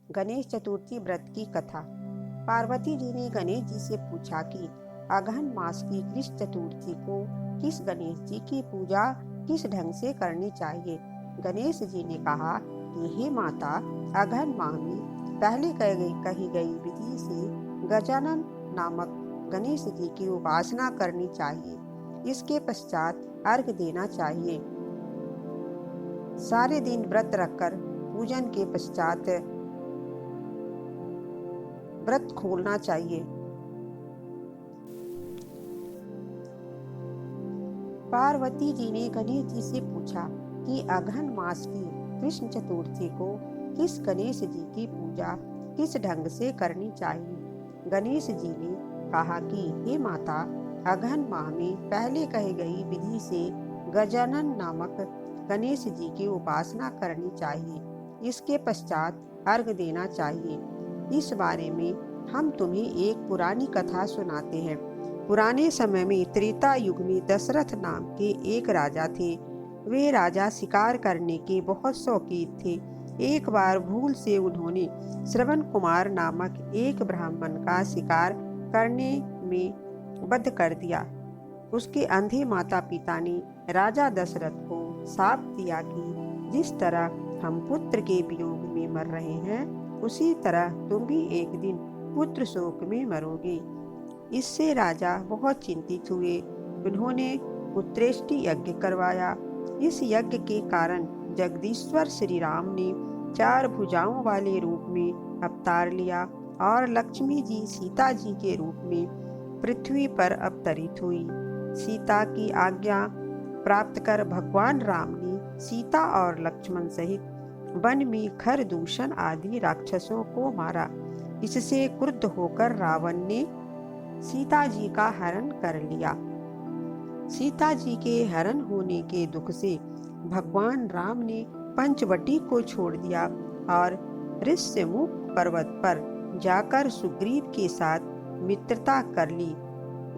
गणेश चतुर्थी व्रत की कथा। पार्वती जी ने गणेश जी से पूछा कि अगहन मास की कृष्ण चतुर्थी को किस गणेश जी की पूजा किस ढंग से करनी चाहिए। गणेश जी ने कहा कि हे माता, अगहन माह में पहले कही गई विधि से गजानन नामक गणेश जी की उपासना करनी चाहिए। इसके पश्चात अर्घ देना चाहिए। सारे दिन व्रत रखकर पूजन के पश्चात व्रत खोलना चाहिए। पार्वती जी ने गणेश जी से पूछा कि अगहन मास की कृष्ण चतुर्थी को किस गणेश जी की पूजा किस ढंग से करनी चाहिए। गणेश जी ने कहा कि हे माता, अगहन माह में पहले कही गई विधि से गजानन नामक गणेश जी की उपासना करनी चाहिए। इसके पश्चात अर्घ देना चाहिए। इस बारे में हम तुम्हें एक पुरानी कथा सुनाते हैं। पुराने समय में त्रेता युग में दशरथ नाम के एक राजा थे। वे राजा शिकार करने के बहुत शौकीन थे। एक बार भूल से उन्होंने श्रवण कुमार नामक एक ब्राह्मण का शिकार करने में वध कर दिया। उसके अंधे माता पिता ने राजा दशरथ को शाप दिया कि जिस तरह हम पुत्र के वियोग में मर रहे हैं, उसी तरह तुम भी एक दिन पुत्र शोक में मरोगे। इससे राजा बहुत चिंतित हुए। उन्होंने पुत्रेष्टि यज्ञ करवाया। इस यज्ञ के कारण जगदीश्वर श्री राम ने 4 भुजाओं वाले रूप में अवतार लिया और लक्ष्मी जी सीता जी के रूप में पृथ्वी पर अवतरित हुई। सीता की आज्ञा प्राप्त कर भगवान राम ने सीता और लक्ष्मण सहित वन में खरदूषण आदि राक्षसों को मारा। इससे क्रुद्ध होकर रावण ने सीता जी का हरण कर लिया। सीता जी के हरण होने के दुख से भगवान राम ने पंचवटी को छोड़ दिया और ऋष्यमुख पर्वत पर जाकर सुग्रीव के साथ मित्रता कर ली।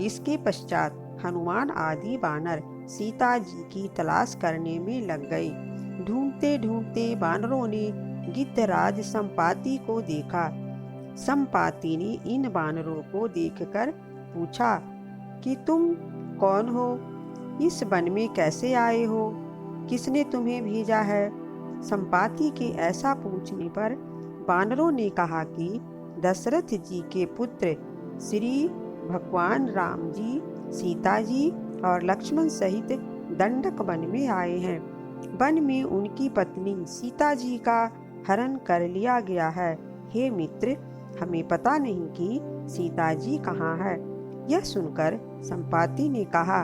इसके पश्चात हनुमान आदि वानर सीता जी की तलाश करने में लग गए। ढूंढते ढूंढते वानरों ने गिद्धराज संपाति को देखा। संपाति ने इन वानरों को देखकर पूछा कि तुम कौन हो? इस वन में कैसे आए हो? किसने तुम्हें भेजा है? संपाति के ऐसा पूछने पर वानरों ने कहा कि दशरथ जी के पुत्र श्री भगवान राम जी, सीता जी और लक्ष्मण सहित दंडक वन में आए हैं। वन में उनकी पत्नी सीता जी का हरण कर लिया गया है। हे मित्र, हमें पता नहीं कि सीता जी कहाँ है। यह सुनकर संपाति ने कहा,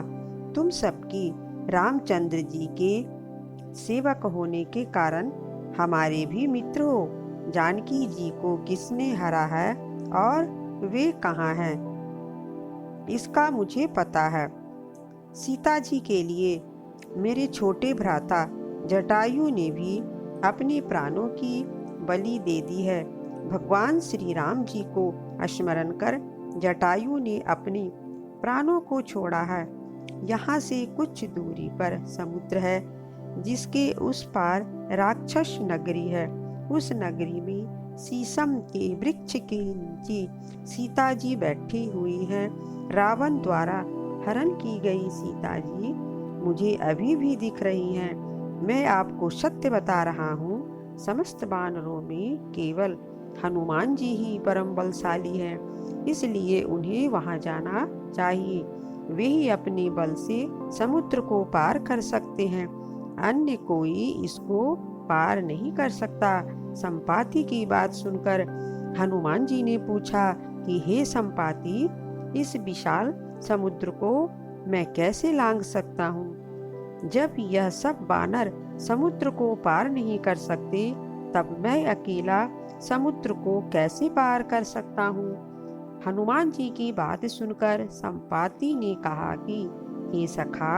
तुम सबकी रामचंद्र जी के सेवक होने के कारण हमारे भी मित्र हो। जानकी जी को किसने हरा है और वे कहाँ हैं, इसका मुझे पता है। सीता जी के लिए मेरे छोटे भ्राता जटायु ने भी अपने प्राणों की बलि दे दी है। भगवान श्री राम जी को स्मरण कर जटायु ने अपने प्राणों को छोड़ा है। यहाँ से कुछ दूरी पर समुद्र है, जिसके उस पार राक्षस नगरी है। उस नगरी में शीशम के वृक्ष के नीचे सीता जी बैठी हुई हैं। रावण द्वारा हरण की गई सीता जी मुझे अभी भी दिख रही हैं। मैं आपको सत्य बता रहा हूँ, समस्त वानरों में केवल हनुमान जी ही परम बलशाली हैं, इसलिए उन्हें वहां जाना चाहिए। वे ही अपने बल से समुद्र को पार कर सकते हैं, अन्य कोई इसको पार नहीं कर सकता। संपाति की बात सुनकर हनुमान जी ने पूछा कि हे संपाति, इस विशाल समुद्र को मैं कैसे लांघ सकता हूँ? जब यह सब वानर समुद्र को पार नहीं कर सकते, तब मैं अकेला समुद्र को कैसे पार कर सकता हूँ? हनुमान जी की बात सुनकर संपाति ने कहा कि हे सखा,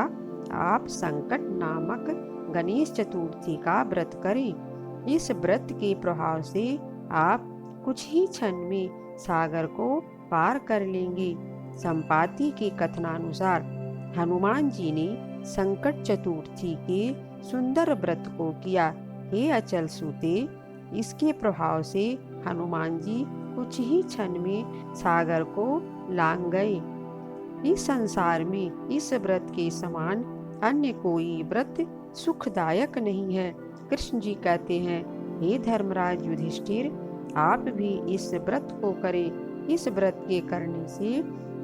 आप संकट नामक गणेश चतुर्थी का व्रत करें। इस व्रत के प्रभाव से आप कुछ ही क्षण में सागर को पार कर लेंगे। संपाति के कथनानुसार हनुमान जी ने संकट चतुर्थी के सुंदर व्रत को किया। हे अचल सूते, इसके प्रभाव से हनुमान जी कुछ ही क्षण में सागर को लांघ गए। इस संसार में इस व्रत के समान अन्य कोई व्रत सुखदायक नहीं है। कृष्ण जी कहते हैं, हे धर्मराज युधिष्ठिर, आप भी इस व्रत को करें। इस व्रत के करने से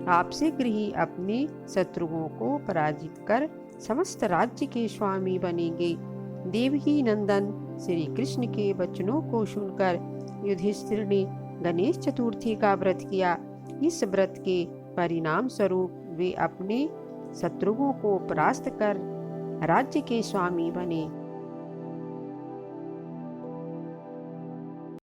आप शीघ्र ही अपने शत्रुओं को पराजित कर समस्त राज्य के स्वामी बनेंगे। देवकी नंदन श्री कृष्ण के वचनों को सुनकर युधिष्ठिर ने गणेश चतुर्थी का व्रत किया। इस व्रत के परिणाम स्वरूप वे अपने शत्रुओं को परास्त कर राज्य के स्वामी बने।